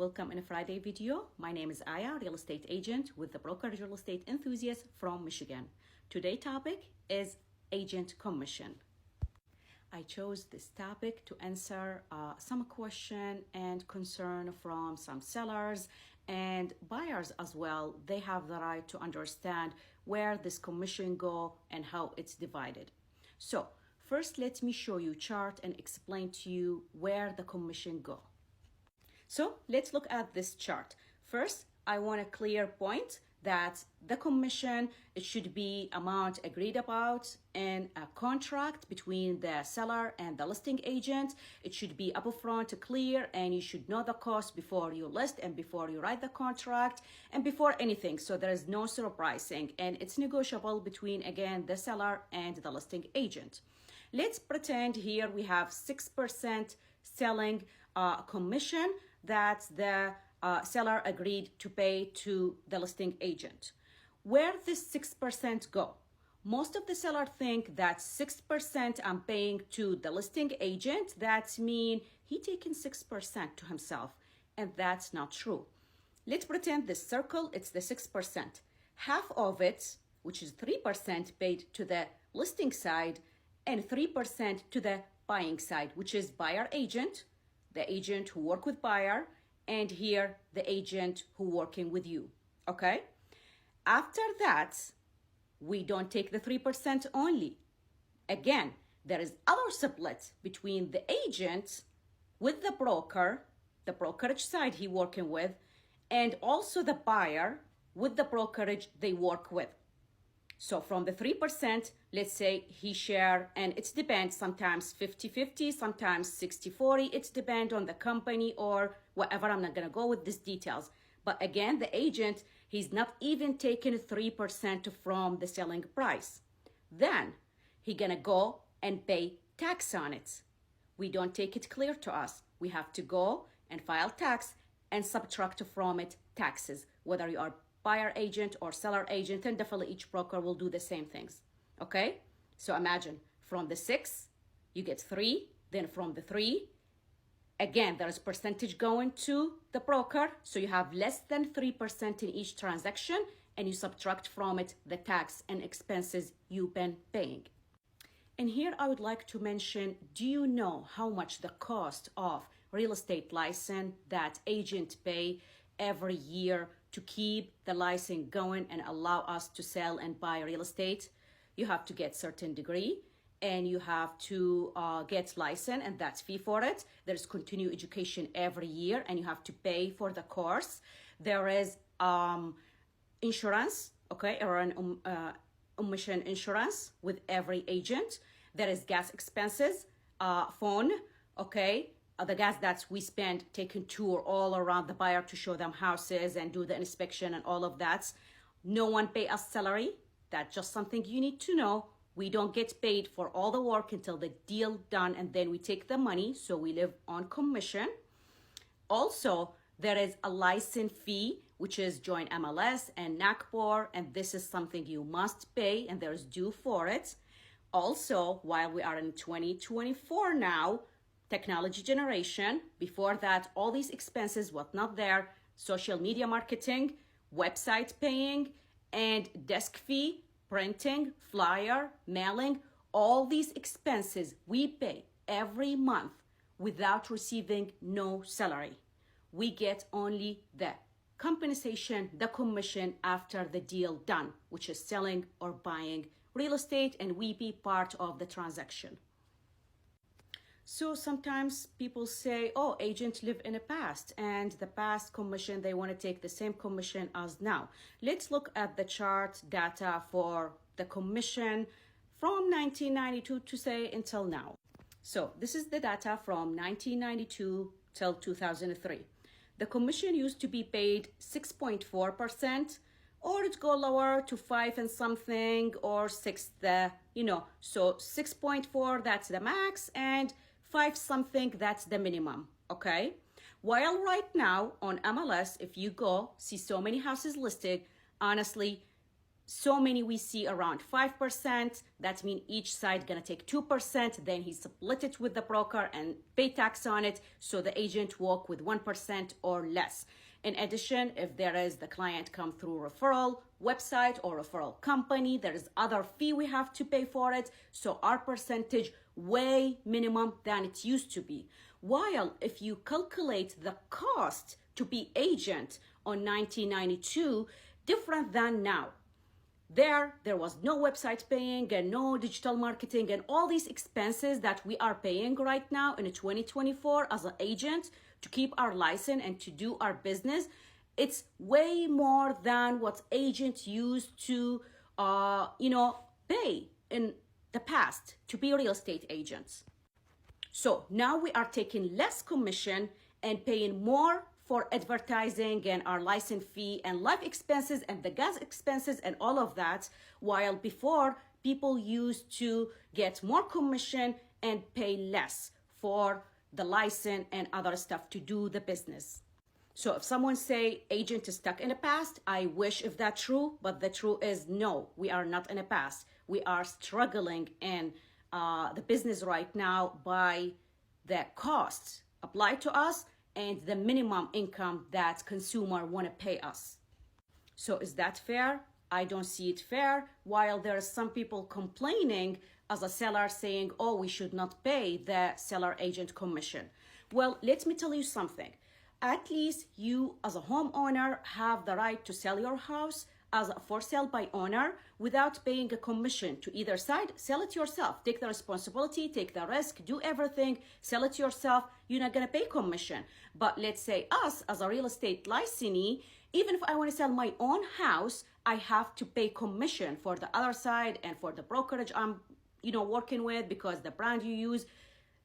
Welcome in a Friday video. My name is Aya, real estate agent with the Brokerage Real Estate Enthusiast from Michigan. Today's topic is agent commission. I chose this topic to answer some question and concern from some sellers and buyers as well. They have the right to understand where this commission go and how it's divided. So first, let me show you chart and explain to you where the commission go. So let's look at this chart. First, I want a clear point that the commission, it should be amount agreed about in a contract between the seller and the listing agent. It should be upfront, clear, and you should know the cost before you list and before you write the contract and before anything. So there is no surprising, and it's negotiable between, again, the seller and the listing agent. Let's pretend here we have 6% selling commission that the seller agreed to pay to the listing agent. Where this 6% go? Most of the seller think that 6% I'm paying to the listing agent, that mean he taking 6% to himself, and that's not true. Let's pretend this circle, it's the 6%. Half of it, which is 3%, paid to the listing side and 3% to the buying side, which is buyer agent, the agent who work with buyer, and here the agent who working with you, okay? After that, we don't take the 3% only. Again, there is other split between the agent with the broker, the brokerage side he working with, and also the buyer with the brokerage they work with. So from the 3%, let's say he share, and it depends, sometimes 50-50, sometimes 60-40. It depends on the company or whatever. I'm not going to go with these details. But again, the agent, he's not even taking 3% from the selling price. Then he going to go and pay tax on it. We don't take it clear to us. We have to go and file tax and subtract from it taxes, whether you are buyer agent or seller agent, and definitely each broker will do the same things. Okay, so imagine from the 6 you get 3, then from the 3 again there is percentage going to the broker, so you have less than 3% in each transaction, and you subtract from it the tax and expenses you've been paying. And here I would like to mention, do you know how much the cost of real estate license that agent pay every year to keep the license going and allow us to sell and buy real estate? You have to get certain degree and you have to get license, and that's fee for it. There's continued education every year and you have to pay for the course. There is insurance, okay, or an omission insurance with every agent. There is gas expenses, phone, okay, the gas that we spend taking tour all around the buyer to show them houses and do the inspection and all of that. No one pay us salary. That's just something you need to know. We don't get paid for all the work until the deal done, and then we take the money, so we live on commission. Also, there is a license fee, which is joint MLS and NACPOR, and this is something you must pay, and there's due for it. Also, while we are in 2024 now, technology generation, before that, all these expenses was not there. Social media marketing, website paying, and desk fee, printing, flyer, mailing, all these expenses we pay every month without receiving no salary. We get only the compensation, the commission after the deal done, which is selling or buying real estate, and we be part of the transaction. So sometimes people say, oh, agents live in the past, and the past commission, they want to take the same commission as now. Let's look at the chart data for the commission from 1992 to say until now. So this is the data from 1992 till 2003. The commission used to be paid 6.4%, or it go lower to 5 and something, or 6, so 6.4, that's the max, and 5 something, that's the minimum, okay? While right now on MLS, if you go see so many houses listed, honestly, So many we see around 5%. That means each side gonna take 2%. Then he split it with the broker and pay tax on it. So the agent walk with 1% or less. In addition, if there is the client come through referral website or referral company, there is other fee we have to pay for it. So our percentage way minimum than it used to be. While if you calculate the cost to be agent on 1992, different than now. There was no website paying and no digital marketing and all these expenses that we are paying right now in 2024 as an agent to keep our license and to do our business. It's way more than what agents used to, pay in the past to be real estate agents. So now we are taking less commission and paying more for advertising and our license fee and life expenses and the gas expenses and all of that, while before people used to get more commission and pay less for the license and other stuff to do the business. So if someone say agent is stuck in the past, I wish if that's true, but the truth is no, we are not in the past. We are struggling in the business right now by the costs applied to us and the minimum income that consumer want to pay us. So is that fair? I don't see it fair. While there are some people complaining as a seller saying, oh, we should not pay the seller agent commission. Well, let me tell you something. At least you as a homeowner have the right to sell your house as a for sale by owner without paying a commission to either side. Sell it yourself. Take the responsibility, take the risk, do everything, sell it yourself. You're not gonna pay commission. But let's say us as a real estate licensee, even if I want to sell my own house, I have to pay commission for the other side and for the brokerage I'm working with, because the brand you use,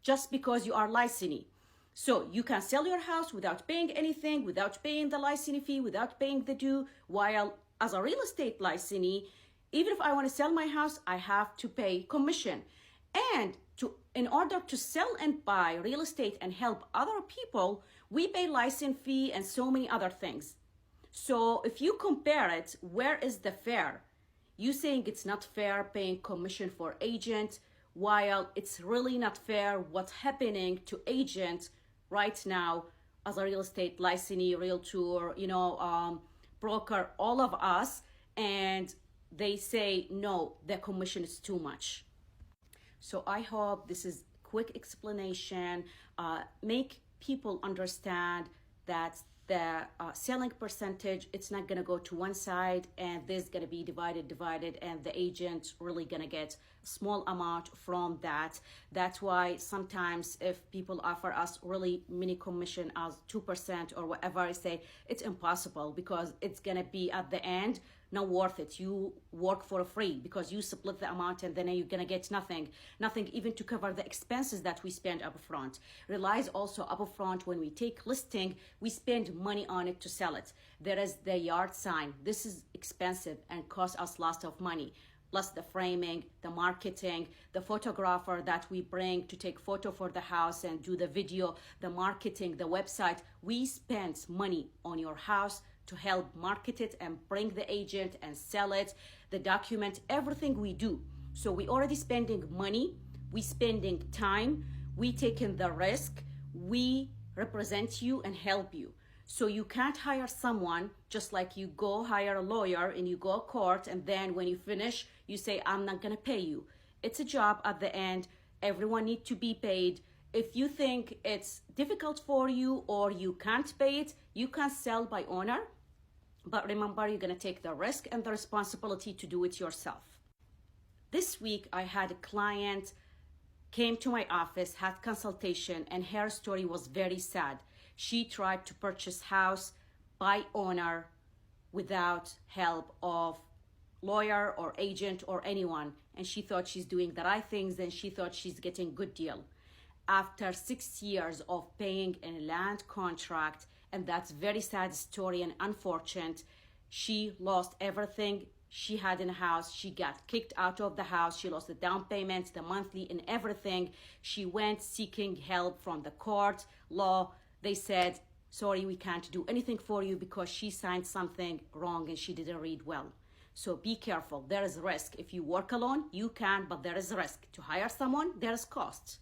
just because you are licensee. So you can sell your house without paying anything, without paying the licensing fee, without paying the due, while as a real estate licensee, even if I want to sell my house, I have to pay commission. And in order to sell and buy real estate and help other people, we pay license fee and so many other things. So if you compare it, where is the fair? You saying it's not fair paying commission for agent, while it's really not fair what's happening to agents right now as a real estate licensee, realtor, broker, all of us, and they say, no, the commission is too much. So I hope this is quick explanation, make people understand that the selling percentage, it's not gonna go to one side and this is gonna be divided, and the agent really gonna get a small amount from that. That's why sometimes if people offer us really mini commission as 2% or whatever, I say it's impossible, because it's gonna be at the end not worth it. You work for free because you split the amount and then you're gonna get nothing even to cover the expenses that we spend up front. Realize also up front, when we take listing, we spend money on it to sell it. There is the yard sign. This is expensive and costs us lots of money. Plus the framing, the marketing, the photographer that we bring to take photo for the house and do the video, the marketing, the website. We spend money on your house to help market it and bring the agent and sell it, the document, everything we do. So we already spending money, we spending time, we taking the risk, we represent you and help you. So you can't hire someone just like you go hire a lawyer and you go to court and then when you finish, you say, I'm not gonna pay you. It's a job at the end. Everyone needs to be paid. If you think it's difficult for you or you can't pay it, you can sell by owner. But remember, you're gonna take the risk and the responsibility to do it yourself. This week, I had a client came to my office, had consultation, and her story was very sad. She tried to purchase house by owner without help of lawyer or agent or anyone. And she thought she's doing the right things and she thought she's getting good deal. After 6 years of paying a land contract, and that's very sad story and unfortunate, she lost everything she had in the house. She got kicked out of the house. She lost the down payment, the monthly, and everything. She went seeking help from the court, law. They said, sorry, we can't do anything for you because she signed something wrong and she didn't read well. So be careful. There is risk. If you work alone, you can, but there is risk. To hire someone, there is cost.